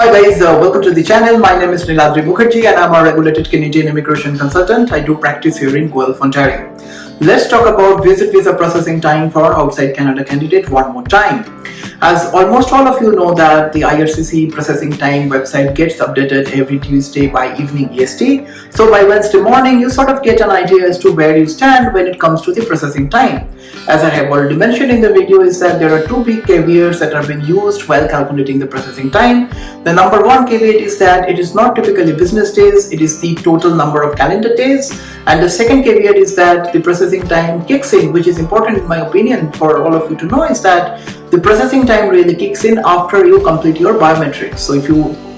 Hi guys, welcome to the channel. My name is Niladri Mukherjee and I'm a regulated Canadian immigration consultant. I do practice here in Guelph, Ontario. Let's talk about visit visa processing time for outside Canada candidate one more time. As almost all of you know that the IRCC processing time website gets updated every Tuesday by evening EST. So by Wednesday morning, you sort of get an idea as to where you stand when it comes to the processing time. As I have already mentioned in the video is that there are two big caveats that are being used while calculating the processing time. The number one caveat is that it is not typically business days, it is the total number of calendar days. And the second caveat is that the processing time kicks in, which is important in my opinion for all of you to know, is that the processing time really kicks in after you complete your biometrics.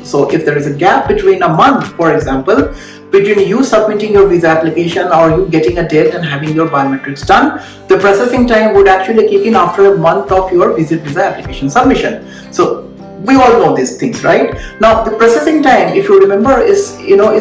So if there is a gap between a month, for example, between you submitting your visa application or you getting a date and having your biometrics done, the processing time would actually kick in after a month of your visit visa application submission. So we all know these things, right? Now the processing time, if you remember, is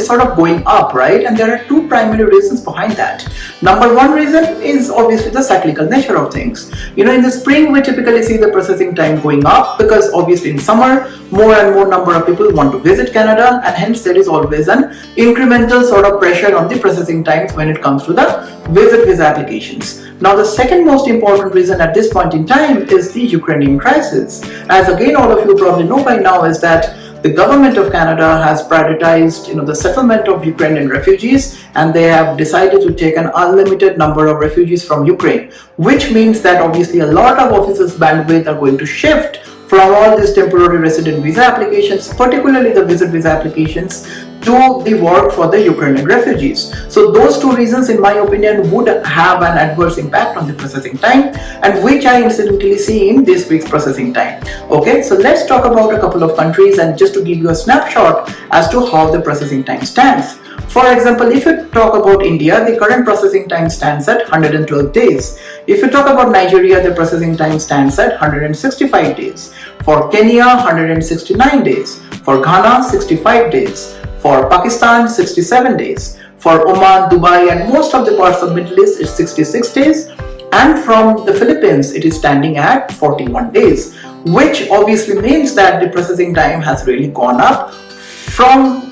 sort of going up, right? And there are two primary reasons behind that. Number one reason is obviously the cyclical nature of things. In the spring we typically see the processing time going up because obviously in summer more and more number of people want to visit Canada, and hence there is always an incremental sort of pressure on the processing times when it comes to the visit visa applications. Now the second most important reason at this point in time is the Ukrainian crisis. As again all of you probably know by now is that the government of Canada has prioritized the settlement of Ukrainian refugees, and they have decided to take an unlimited number of refugees from Ukraine, which means that obviously a lot of officers' bandwidth are going to shift from all these temporary resident visa applications, particularly the visit visa applications, to the work for the Ukrainian refugees. So those two reasons in my opinion would have an adverse impact on the processing time, and which I incidentally see in this week's processing time. Okay, so let's talk about a couple of countries and just to give you a snapshot as to how the processing time stands. For example, if you talk about India, the current processing time stands at 112 days. If you talk about Nigeria, the processing time stands at 165 days. For Kenya, 169 days. For Ghana, 65 days. For Pakistan, 67 days. For Oman, Dubai and most of the parts of Middle East, it's 66 days. And from the Philippines, it is standing at 41 days, which obviously means that the processing time has really gone up from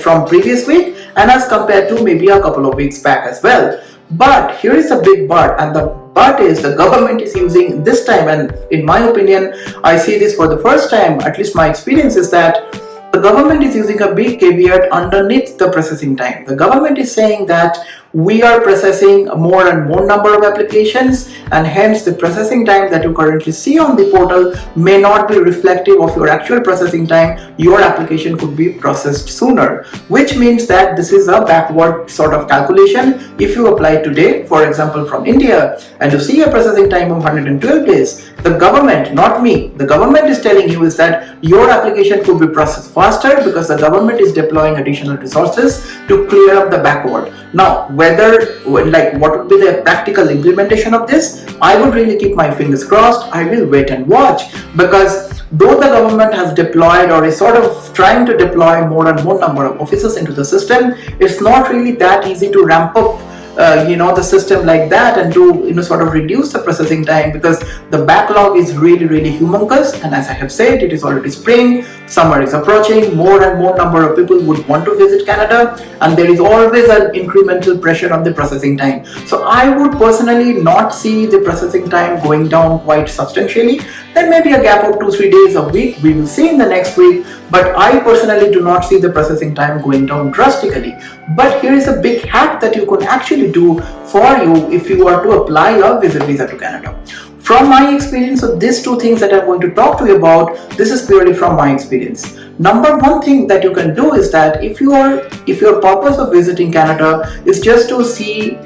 from previous week and as compared to maybe a couple of weeks back as well. But here is a big but, and the but is the government is using this time, and in my opinion I see this for the first time, at least my experience is that the government is using a big caveat underneath the processing time. The government is saying that we are processing more and more number of applications, and hence the processing time that you currently see on the portal may not be reflective of your actual processing time. Your application could be processed sooner, which means that this is a backward sort of calculation. If you apply today, for example from India, and you see a processing time of 112 days, the government, not me, the government is telling you is that your application could be processed faster because the government is deploying additional resources to clear up the backward. Now, what would be the practical implementation of this? I would really keep my fingers crossed. I will wait and watch, because though the government has deployed or is sort of trying to deploy more and more number of officers into the system, it's not really that easy to ramp up the system like that and to sort of reduce the processing time, because the backlog is really humongous. And as I have said, it is already spring, summer is approaching, more and more number of people would want to visit Canada, and there is always an incremental pressure on the processing time. So I would personally not see the processing time going down quite substantially. There may be a gap of 2-3 days a week, we will see in the next week, but I personally do not see the processing time going down drastically. But here is a big hack that you could actually do for you if you are to apply a visit visa to Canada. From my experience, so these two things that I'm going to talk to you about, this is purely from my experience. Number one thing that you can do is that if your purpose of visiting Canada is just to see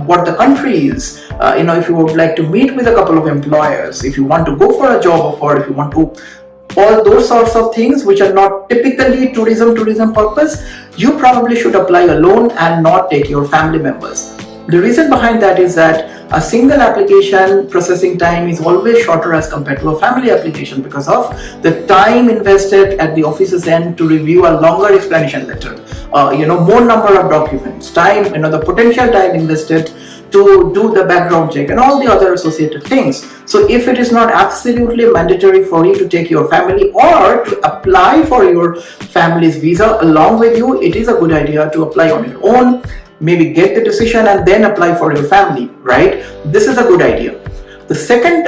what the country is, if you would like to meet with a couple of employers, if you want to go for a job offer, if you want to all those sorts of things which are not typically tourism purpose, you probably should apply alone and not take your family members. The reason behind that is that a single application processing time is always shorter as compared to a family application because of the time invested at the office's end to review a longer explanation letter, more number of documents, time, the potential time invested to do the background check and all the other associated things. So if it is not absolutely mandatory for you to take your family or to apply for your family's visa along with you, it is a good idea to apply on your own, maybe get the decision and then apply for your family, right? This is a good idea. The second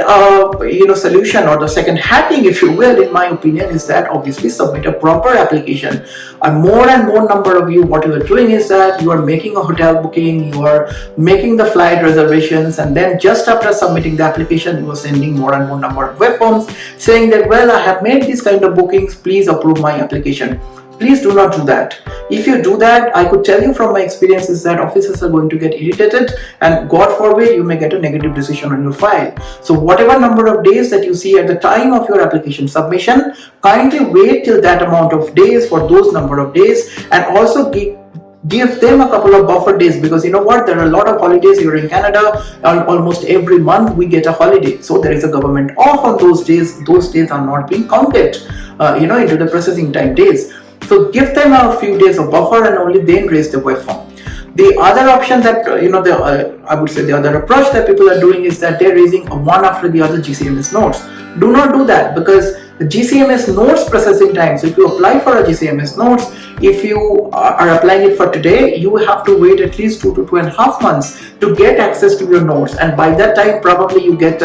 solution, or the second hacking, if you will, in my opinion, is that obviously submit a proper application. More and more number of you, what you are doing is that you are making a hotel booking, you are making the flight reservations, and then just after submitting the application, you are sending more and more number of web forms saying that, well, I have made these kind of bookings, please approve my application. Please do not do that. If you do that, I could tell you from my experiences that officers are going to get irritated, and God forbid you may get a negative decision on your file. So whatever number of days that you see at the time of your application submission, kindly wait till that amount of days for those number of days, and also give them a couple of buffer days, because you know what, there are a lot of holidays here in Canada, and almost every month we get a holiday, so there is a government off on those days. Those days are not being counted into the processing time days. So give them a few days of buffer and only then raise the web form. The other option that I would say the other approach that people are doing is that they're raising one after the other GCMS notes. Do not do that, because the GCMS notes processing time, so if you apply for a GCMS notes, if you are applying it for today, you have to wait at least 2 to 2.5 months to get access to your notes, and by that time probably you get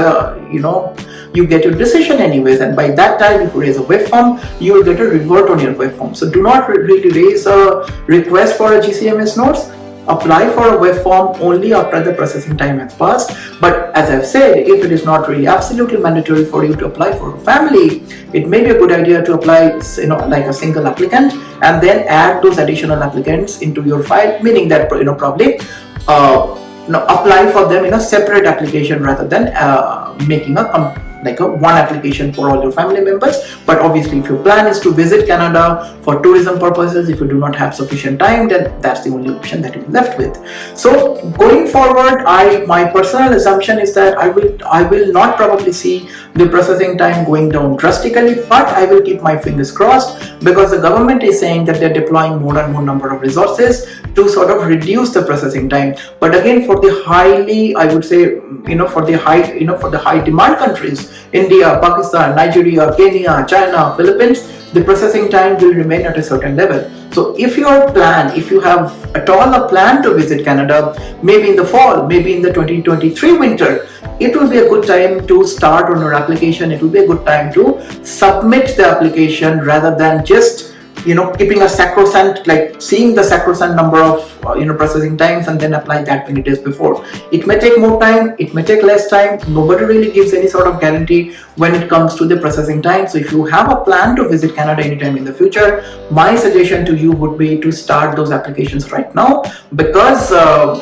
you get your decision anyways, and by that time if you raise a web form, you will get a revert on your web form. So do not really raise a request for a GCMS notes. Apply for a web form only after the processing time has passed. But as I've said, if it is not really absolutely mandatory for you to apply for a family, it may be a good idea to apply like a single applicant and then add those additional applicants into your file, meaning that probably apply for them in a separate application rather than making a one application for all your family members. But obviously if your plan is to visit Canada for tourism purposes, if you do not have sufficient time, then that's the only option that you're left with. So going forward, my personal assumption is that I will not probably see the processing time going down drastically, but I will keep my fingers crossed, because the government is saying that they're deploying more and more number of resources to sort of reduce the processing time. But again, for the highly, I would say, for the high demand countries, India, Pakistan, Nigeria, Kenya, China, Philippines, the processing time will remain at a certain level. So if you have at all a plan to visit Canada, maybe in the fall, maybe in the 2023 winter, it will be a good time to start on your application. It will be a good time to submit the application rather than just keeping a sacrosanct, like seeing the sacrosanct number of processing times and then apply that many days before. It may take more time, it may take less time. Nobody really gives any sort of guarantee when it comes to the processing time. So if you have a plan to visit Canada anytime in the future, my suggestion to you would be to start those applications right now, because of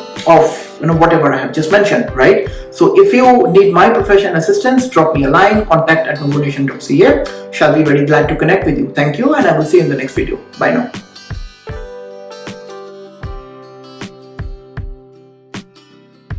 whatever I have just mentioned, right? So if you need my professional assistance, drop me a line, contact@nuvonation.ca. Shall be very glad to connect with you. Thank you, and I will see you in the next video. Bye now.